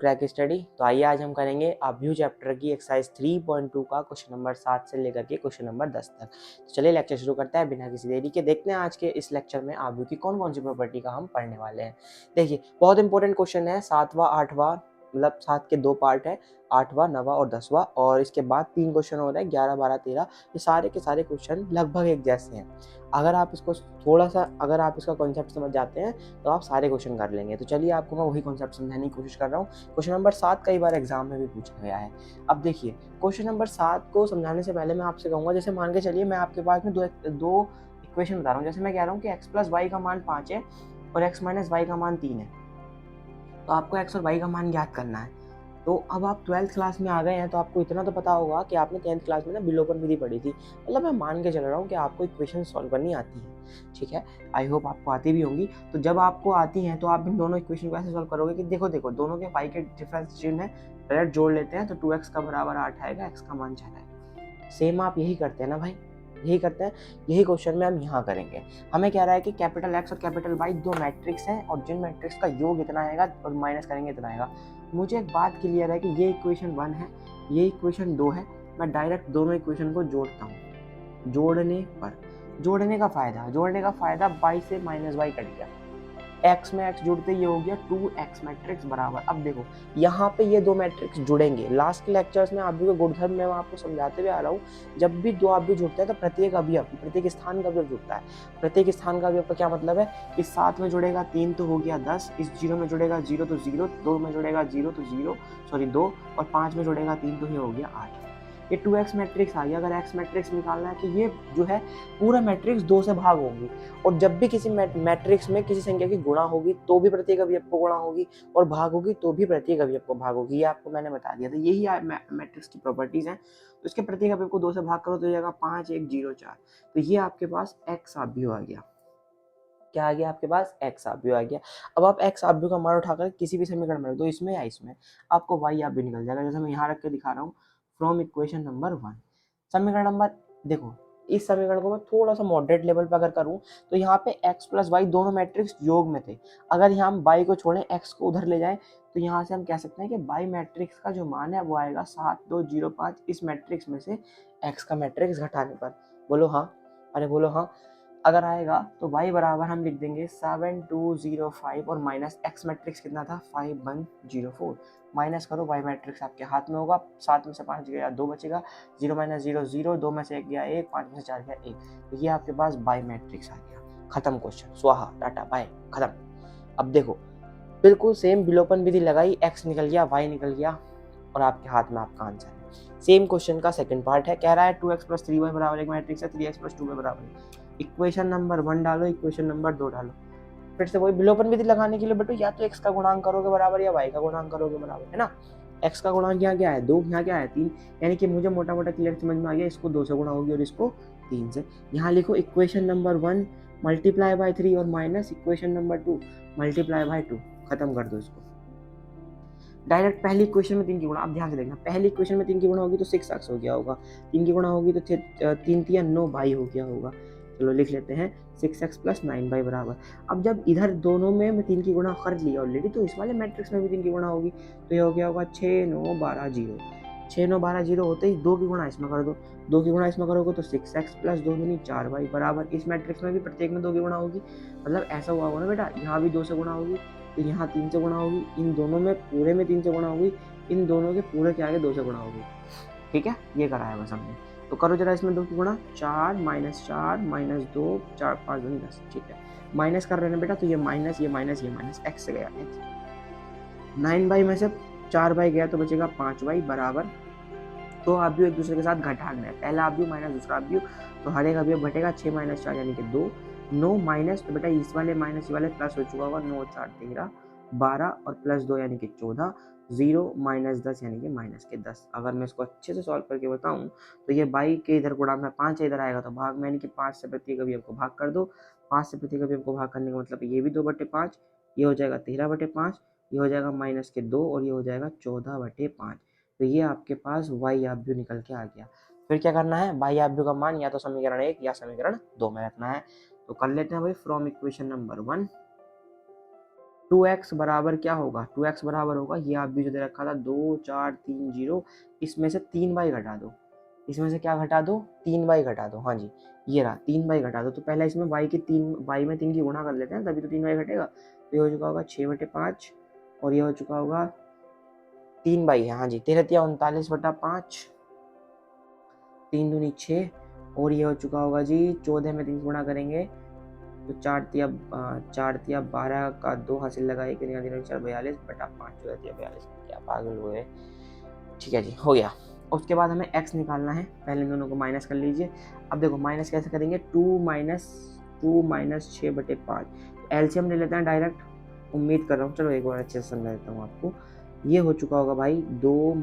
Crack study. तो आइए आज हम करेंगे आव्यूह चैप्टर की एक्सरसाइज 3.2 का क्वेश्चन नंबर 7 से लेकर के क्वेश्चन नंबर 10 तक। तो चलिए लेक्चर शुरू करते हैं बिना किसी देरी के। देखते हैं आज के इस लेक्चर में आव्यूह की कौन कौन सी प्रॉपर्टी का हम पढ़ने वाले हैं। देखिए बहुत इंपॉर्टेंट क्वेश्चन है, 7वां 8वां, मतलब 7 के 2 पार्ट है, 8वां 9वां और 10वां, और इसके बाद 3 क्वेश्चन हो रहे हैं 11 12 13। ये सारे के सारे क्वेश्चन लगभग एक जैसे हैं। अगर आप इसको थोड़ा सा अगर आप इसका कॉन्सेप्ट समझ जाते हैं तो आप सारे क्वेश्चन कर लेंगे। तो चलिए आपको मैं वही कॉन्सेप्ट समझाने की कोशिश कर रहा हूँ। क्वेश्चन नंबर 7 कई बार एग्जाम में भी पूछा गया है। अब देखिए क्वेश्चन नंबर 7 को समझाने से पहले मैं आपसे कहूँगा, जैसे मान के चलिए मैं आपके पास में दो इक्वेशन बता रहा हूँ। जैसे मैं कह रहा हूँ कि x प्लस वाई का मान 5 है और x माइनस वाई का मान 3 है, तो आपको x और y का मान ज्ञात करना है। तो अब आप 12th क्लास में आ गए हैं तो आपको इतना तो पता होगा कि आपने 10th क्लास में ना विलोपन विधि पढ़ी थी। मतलब मैं मान के चल रहा हूँ कि आपको इक्वेशन सॉल्व करनी आती है, ठीक है। आई होप आपको आती भी होंगी। तो जब आपको आती हैं तो आप इन दोनों इक्वेशन को ऐसे सॉल्व करोगे कि देखो दोनों के y के डिफरेंस चिन्ह है, डायरेक्ट जोड़ लेते हैं तो 2x का बराबर 8 आएगा, x का मान 4 आएगा। सेम आप यही करते हैं ना भाई, यही करते हैं। यही क्वेश्चन में हम यहाँ करेंगे। हमें कह रहा है कि कैपिटल X और कैपिटल Y दो मैट्रिक्स हैं और जिन मैट्रिक्स का योग इतना आएगा और माइनस करेंगे इतना आएगा। मुझे एक बात क्लियर है कि ये इक्वेशन 1 है, ये इक्वेशन 2 है। मैं डायरेक्ट दोनों इक्वेशन को जोड़ता हूँ। जोड़ने का फायदा y से माइनस y कट गया, x में x जुड़ते ये हो गया 2x मैट्रिक्स बराबर। अब देखो यहाँ पे ये दो मैट्रिक्स जुड़ेंगे। लास्ट के लेक्चर्स में आव्यूह के गुणधर्म में मैं आपको समझाते हुए आ रहा हूँ, जब भी दो आव्यूह जुड़ते हैं तो प्रत्येक स्थान का अवयव जुड़ता है। प्रत्येक स्थान का अवयव का क्या मतलब है, इस 7 में जुड़ेगा 3 तो हो गया 10, इस 0 में जुड़ेगा 0 तो 0, 2 में जुड़ेगा 0 तो 0, सॉरी 2, और 5 में जुड़ेगा 3 तो ये हो गया 8। ये 2x मैट्रिक्स आ गया। अगर x मैट्रिक्स निकालना है तो ये जो है पूरा मैट्रिक्स 2 से भाग होगी, और जब भी किसी मैट्रिक्स में किसी संख्या की गुणा होगी तो भी प्रत्येक अवयव को गुणा होगी, और भाग होगी तो भी प्रत्येक अवयव को भाग होगी। ये आपको मैंने बता दिया था। यही मैट्रिक्स की प्रॉपर्टीज हैं। तो इसके प्रत्येक अवयव को 2 से भाग करो तो जाएगा 5 1 0 4। तो ये आपके पास x आव्यूह आ गया। क्या आ गया आपके पास, x आव्यूह आ गया। अब आप x आव्यूह का मान उठाकर किसी भी समीकरण में रख दो, इसमें या इसमें, आपको y आव्यूह निकल जाएगा। जैसे मैं यहाँ रख के दिखा रहा हूँ, फ्रॉम इक्वेशन नंबर 1। समीकरण नंबर, देखो इस समीकरण को मैं थोड़ा सा मॉडरेट लेवल पर अगर करूं तो यहाँ पे x प्लस वाई दोनों मैट्रिक्स योग में थे। अगर यहाँ हम y को छोड़ें, x को उधर ले जाएं, तो यहाँ से हम कह सकते हैं कि y मैट्रिक्स का जो मान है वो आएगा 7 2 0 5। इस मैट्रिक्स में से x का मैट्रिक्स घटाने पर, बोलो हाँ, अरे बोलो हाँ। अगर आएगा तो y बराबर हम लिख देंगे 7 2 0 5 और माइनस x मैट्रिक्स कितना था 5 1 0 4। माइनस करो, y मैट्रिक्स आपके हाथ में होगा। 7 में से 5 गया 2 बचेगा, 0 माइनस 0 0, 2 में से 1 गया 1, 5 में से 4 गया 1। तो ये आपके पास y मैट्रिक्स आ गया। खत्म क्वेश्चन, स्वाहा टाटा बाय, खत्म। अब देखो बिल्कुल सेम विलोपन विधि लगाई, x निकल गया y निकल गया और आपके हाथ में आपका आंसर है। सेम क्वेश्चन का सेकंड पार्ट है। कह रहा है 2x प्लस 3y बराबर एक मैट्रिक्स है, 3x प्लस 2y बराबर। इक्वेशन नंबर 1 डालो, इक्वेशन नंबर 2 डालो। फिर से वही विलोपन विधि लगाने के लिए बेटो या तो x का गुणांक करोगे बराबर या y का गुणांक करोगे बराबर, है ना। x का गुणांक यहाँ क्या है 2, यहाँ क्या है 3, यानी कि मुझे मोटा मोटा क्लियर समझ में आ गया, इसको 2 से गुणा होगी और इसको 3 से। यहाँ लिखो इक्वेशन नंबर 1 मल्टीप्लाई बाय 3 और minus equation number 2 multiply by 2। खत्म कर दो इसको। डायरेक्ट पहली इक्वेशन में 3 की गुणा, आप ध्यान से देखना, पहली इक्वेशन में 3 की गुणा होगी तो 6x हो गया होगा, 3 की गुणा होगी तो 3 3 9 y हो गया होगा। चलो लिख लेते हैं 6x प्लस 9y बराबर। अब जब इधर दोनों में मैं 3 की गुणा कर लिया ऑलरेडी, तो इस वाले मैट्रिक्स में भी 3 की गुणा होगी, तो ये हो गया होगा 6 9 12 0। 6 9 12 0 होते ही 2 की गुणा इसमें कर दो, 2 की गुणा इसमें करोगे तो 6x प्लस 2 दूनी 4y बराबर। इस मैट्रिक्स में भी प्रत्येक में 2 की गुणा होगी, मतलब ऐसा हुआ होगा ना बेटा, यहाँ भी 2 से गुणा होगी, तो यहाँ 3 से गुणा होगी, इन दोनों में पूरे में 3 से गुणा होगी, इन दोनों के पूरे के आगे 2 से गुणा होगी। ठीक है, ये कराया बस हमने। तो करो जरा इसमें 2 की गुणा, 4 माइनस 2 4 5 दूनी 10। ठीक है, माइनस कर रहे हैं बेटा, तो ये माइनस x से गया x। 9y में से 4y गया तो बचेगा 5y बराबर। तो अवयव एक दूसरे के साथ घटाना है, पहला अवयव माइनस दूसरा अवयव, तो हर एक अवयव घटेगा। 6 माइनस 4 यानी कि 2, 9 माइनस, तो बेटा इस वाले माइनस ये वाले प्लस हो चुका होगा, 9 4 13 12 और प्लस 2 यानी कि 14, 0 माइनस 10 यानी कि माइनस के 10। अगर मैं इसको अच्छे से सॉल्व करके बताऊं तो ये बाई के इधर गुणा में 5 इधर आएगा तो भाग में, यानी कि 5 से प्रत्येक अवयव को भाग कर दो। 5 से प्रत्येक अवयव को भाग करने का मतलब ये भी 2/5, ये हो जाएगा 13/5, ये हो जाएगा माइनस के 2 और ये हो जाएगा 14/5। तो ये आपके पास y आव्यूह निकल के आ गया। फिर क्या करना है, y आव्यूह का मान या तो समीकरण 1 या समीकरण 2 में रखना है। तो कर लेते हैं भाई, फ्रॉम इक्वेशन नंबर 1 2x बराबर क्या होगा, 2x बराबर होगा, ये आप भी जो दे रखा था 2 4 3 0, इसमें से 3y घटा दो, इसमें से क्या घटा दो, 3y घटा दो, हाँ जी ये रहा 3y घटा दो। तो पहले इसमें y में 3 की गुणा कर लेते हैं, तभी तो 3y घटेगा। तो ये हो चुका होगा 6/5 और ये हो चुका होगा 3y है, हाँ जी 13×39/5, 3 दूनी 6 और ये हो चुका होगा जी 14 में 3 गुणा करेंगे तो 4×3 = 12 का 2 हासिल लगाए कि 42/5, 14×3 = 42, क्या पागल हुए। ठीक है जी हो गया। उसके बाद हमें x निकालना है, पहले इन दोनों को माइनस कर लीजिए। अब देखो माइनस कैसे करेंगे, 2 - 6/5 एलसीएम ले लेते हैं डायरेक्ट, उम्मीद कर रहा हूँ, चलो एक बार अच्छे से समझा देता हूँ आपको। ये हो चुका होगा भाई 2 -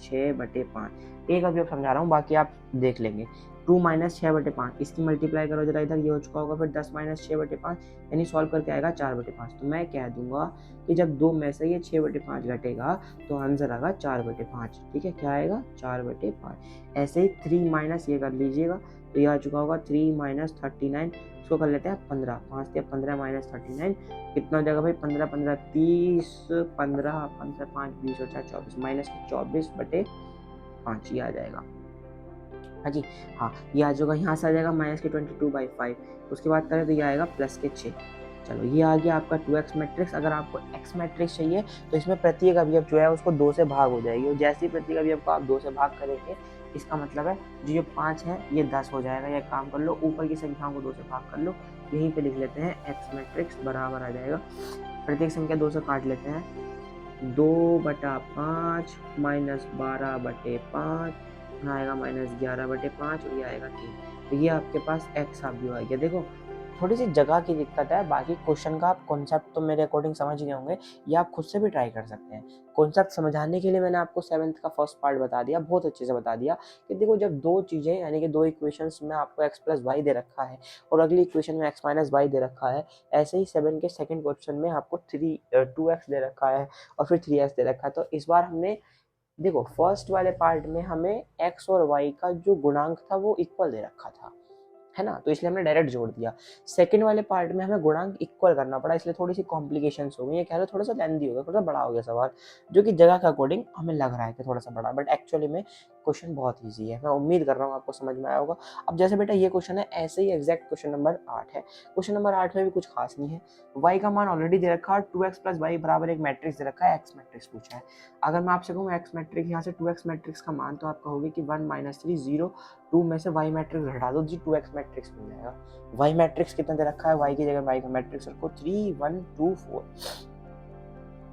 6/5, एक अभी आप समझा रहा हूँ, बाकी आप देख लेंगे। 2 - 6/5 इसकी मल्टीप्लाई करो जरा इधर, ये हो चुका होगा फिर 10 - 6/5 यानी सॉल्व करके आएगा 4/5। तो मैं कह दूंगा कि जब 2 में से ये 6/5 घटेगा तो आंसर आएगा 4/5। ठीक है, क्या आएगा 4/5। ऐसे ही 3 माइनस ये कर लीजिएगा, तो ये आ चुका होगा 3 - 39, इसको कर लेते हैं 15, 5 × 15 - 39 कितना हो जाएगा भाई, 15 15 30, 15 15 5 20 और 4 24 माइनस 24/5 ये आ जाएगा। हाँ जी, हाँ ये आ जाएगा, यहाँ से आ जाएगा -22/5। उसके बाद करें तो ये आएगा +6। चलो ये आ गया आपका 2x मैट्रिक्स। अगर आपको x मैट्रिक्स चाहिए तो इसमें प्रत्येक अवयव जो है उसको 2 से भाग हो जाएगी, और जैसे ही प्रत्येक अवयव को आप 2 से भाग करेंगे, इसका मतलब है जो 5 है ये 10 हो जाएगा। या काम कर लो, ऊपर की संख्याओं को 2 से भाग कर लो, यहीं पे लिख लेते हैं x मैट्रिक्स बराबर आ जाएगा, प्रत्येक संख्या 2 से काट लेते हैं, 2/5 -12/5 आएगा -11/5 और ये आएगा 3। तो ये आपके पास x आप भी आ गया। देखो थोड़ी सी जगह की दिक्कत है, बाकी क्वेश्चन का आप कॉन्सेप्ट तो मेरे अकॉर्डिंग समझ गए होंगे, ये आप खुद से भी ट्राई कर सकते हैं। कॉन्सेप्ट समझाने के लिए मैंने आपको 7th का फर्स्ट पार्ट बता दिया, बहुत अच्छे से बता दिया कि देखो जब दो चीज़ें यानी कि दो इक्वेशंस में आपको x + y दे रखा है और अगली इक्वेशन में x - y दे रखा है, ऐसे ही 7 के सेकंड क्वेश्चन में आपको 2x दे रखा है और फिर 3x दे रखा है। तो इस बार हमने देखो फर्स्ट वाले पार्ट में हमें x और y का जो गुणांक था वो इक्वल दे रखा था, है ना, तो इसलिए हमने डायरेक्ट जोड़ दिया। सेकंड वाले पार्ट में हमें गुणांक इक्वल करना पड़ा, इसलिए थोड़ी सी कॉम्प्लिकेशंस हो गई, ये कह लो थोड़ा सा लेंथी हो गया, थोड़ा सा बड़ा हो गया सवाल, जो कि जगह के अकॉर्डिंग हमें लग रहा है कि थोड़ा सा बड़ा, बट एक्चुअली में क्वेश्चन बहुत ईजी है। मैं उम्मीद कर रहा हूँ आपको समझ में आया होगा। अब जैसे बेटा ये क्वेश्चन है, ऐसे ही एग्जैक्ट क्वेश्चन नंबर 8 है। क्वेश्चन नंबर 8 में भी कुछ खास नहीं है, y का मान ऑलरेडी दे रखा है, 2x + y बराबर एक मैट्रिक्स दे रखा है, x मैट्रिक्स पूछा है। अगर मैं आपसे कहूँ x मैट्रिक्स यहाँ से 2x मैट्रिक्स का मान, तो आप कहोगे कि 1 - 3 0 2 में से y मैट्रिक्स घटा दो जी, 2x मैट्रिक्स मिल जाएगा। y मैट्रिक्स कितना दे रखा है, y की जगह y का मैट्रिक्स रखो 3 1 2 4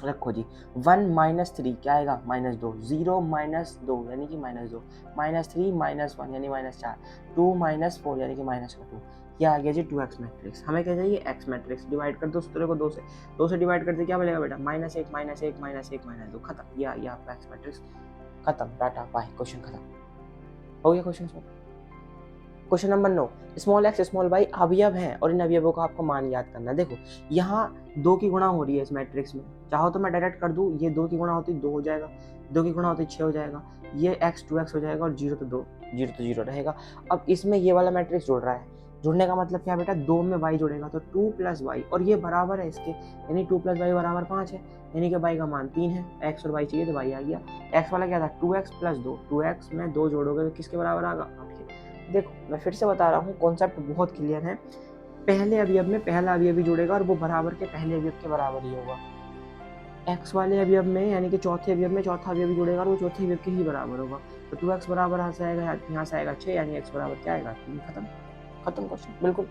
रखो जी। 1 - 3 क्या आएगा -2, 0 - 2 यानी कि -2, -3 - 1 यानी -4, 2 - 4 यानी कि -2, ये आ गया जी 2x मैट्रिक्स। हमें क्या चाहिए, x मैट्रिक्स। डिवाइड कर दो सूत्र को 2 से डिवाइड करते क्या मिलेगा बेटा, -1 -1 -1 -2 खत्म, ये आ गया आपका x मैट्रिक्स। खत्म, टाटा बाय, क्वेश्चन खत्म हो गया। Question solve. Question number 9, small x small y अवयव हैं और इन अवयवों का आपको मान याद करना है। देखो यहाँ 2 की गुणा हो रही है इस मैट्रिक्स में, चाहो तो मैं डायरेक्ट कर दूं, ये 2 की गुणा होती 2 हो जाएगा, 2 की गुणा होती 6 हो जाएगा, ये x 2x हो जाएगा और 0 तो 2, 0 तो 0 रहेगा। अब इसमें ये वाला मैट्रिक्स जुड़ रहा है, जुड़ने का मतलब क्या बेटा, 2 में y जुड़ेगा तो 2 + y और ये बराबर है इसके, यानी 2 + y बराबर 5 है, यानी कि y का मान 3 है, x और y चाहिए तो y आ गया। x वाला क्या था, 2x + 2, 2x में 2 जोड़ोगे तो किसके बराबर आएगा, 8 के। देखो मैं फिर से बता रहा हूँ, कॉन्सेप्ट बहुत क्लियर है। पहले अवयव में पहला अवयव ही जुड़ेगा और वो बराबर के पहले अवयव के बराबर ही होगा। x वाले अवयव में यानी कि चौथे अवयव में चौथा अवयव भी जुड़ेगा और वो चौथे अवयव के ही बराबर होगा। तो 2x बराबर यहाँ से आएगा 6, यानी x बराबर क्या आएगा 3। खत्म, खत्म क्वेश्चन, बिल्कुल।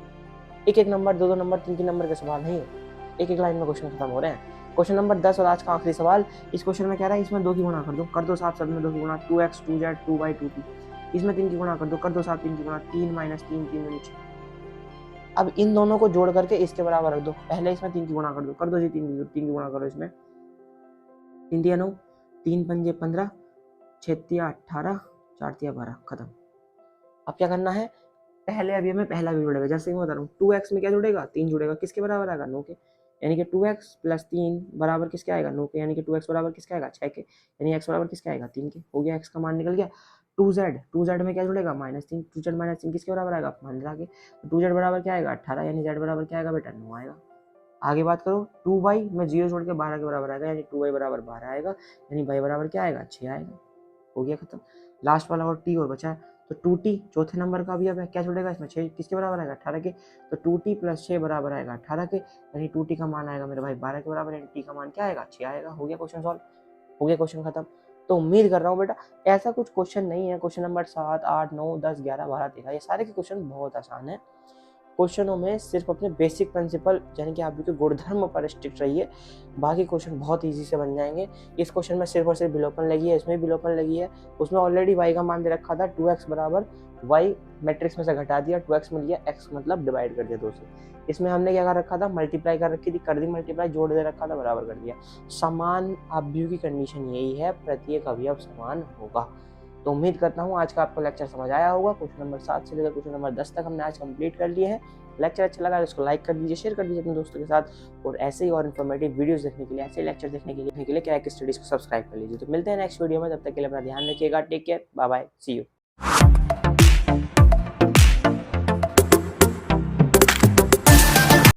एक एक नंबर, दो नंबर, तीन नंबर के सवाल नहीं है, एक एक लाइन में क्वेश्चन खत्म हो रहे हैं। क्वेश्चन नंबर 10 और आज का आखिरी सवाल। इस क्वेश्चन में कह रहा है इसमें 2 की गुणा कर दो साहब, सब में 2 की गुणा, 2x 2z 2y 2t। इसमें 3 की गुणा कर दो साहब, 3 की गुणा, 3 - 3 3 दूनी 6। अब इन दोनों को जोड़ करके इसके बराबर रख दो, पहले इसमें 3 की गुणा कर दो जी, 3 की गुणा करो इसमें, 3 × 9 3 × 5 15 6 × 18 4 × 12 खत्म। अब क्या करना है, पहले अवयव में पहला भी जुड़ेगा, जैसे मैं बता रहा हूँ 2x में क्या जुड़ेगा, 3 जुड़ेगा, किसके बराबर आएगा 9 के, यानी कि 2x + 3 बराबर किसके आएगा 9 के, यानी कि 2x बराबर किसके आएगा 6 के, यानी x बराबर किसके आएगा 3 के। हो गया, x का मान निकल गया। 2z में क्या जुड़ेगा -3, 2z - 3 किसके बराबर आएगा 15 के, तो 2z बराबर क्या आएगा 18, यानी z बराबर क्या आएगा बेटा 9 आएगा। आगे बात करो 2y में 0 छोड़ के 12 के बराबर आएगा, यानी 2y बराबर 12 आएगा, यानी y बराबर क्या आएगा 6 आएगा। हो गया खत्म। लास्ट वाला और t और बचा है, तो 2t चौथे नंबर का अवयव है, क्या छोड़ेगा इसमें 6 किसके बराबर आएगा 18 के, तो 2t प्लस 6 बराबर आएगा 18 के, यानी 2t का मान आएगा मेरे भाई 12 के बराबर, यानी t का मान क्या आएगा 6 आएगा। हो गया क्वेश्चन सॉल्व, हो गया क्वेश्चन खत्म। तो उम्मीद कर रहा हूँ बेटा ऐसा कुछ क्वेश्चन नहीं है, क्वेश्चन नंबर 7, 8, 9, 10, 11, 12, 13 ये सारे के क्वेश्चन बहुत आसान है। क्वेश्चनों में सिर्फ अपने बेसिक प्रिंसिपल यानी कि आप के गुणधर्म पर स्टिक रहिए, बाकी क्वेश्चन बहुत इजी से बन जाएंगे। इस क्वेश्चन में सिर्फ और सिर्फ विलोपन लगी है, इसमें विलोपन लगी है, उसमें ऑलरेडी y का मान दे रखा था 2x बराबर y मैट्रिक्स में से घटा दिया, 2x मिल गया, x मतलब डिवाइड कर दिया 2 से। इसमें हमने क्या कर रखा था मल्टीप्लाई कर रखी थी, कर दी मल्टीप्लाई, जोड़ दे रखा था, बराबर कर दिया। समान अवयव की कंडीशन यही है, प्रत्येक अवयव समान होगा। तो उम्मीद करता हूँ आज का आपको लेक्चर समझ आया होगा। क्वेश्चन नंबर 7 से लेकर क्वेश्चन नंबर 10 तक हमने आज कंप्लीट कर लिए हैं। लेक्चर अच्छा लगा तो इसको लाइक कर दीजिए, शेयर कर दीजिए अपने दोस्तों के साथ, और ऐसे ही और इन्फॉर्मेटिव वीडियोस देखने के लिए, ऐसे लेक्चर देखने के लिए क्रैक स्टडीज को सब्सक्राइब कर लीजिए। तो मिलते हैं नेक्स्ट वीडियो में, तब तक के लिए अपना ध्यान रखिएगा। Take care, bye bye, see you.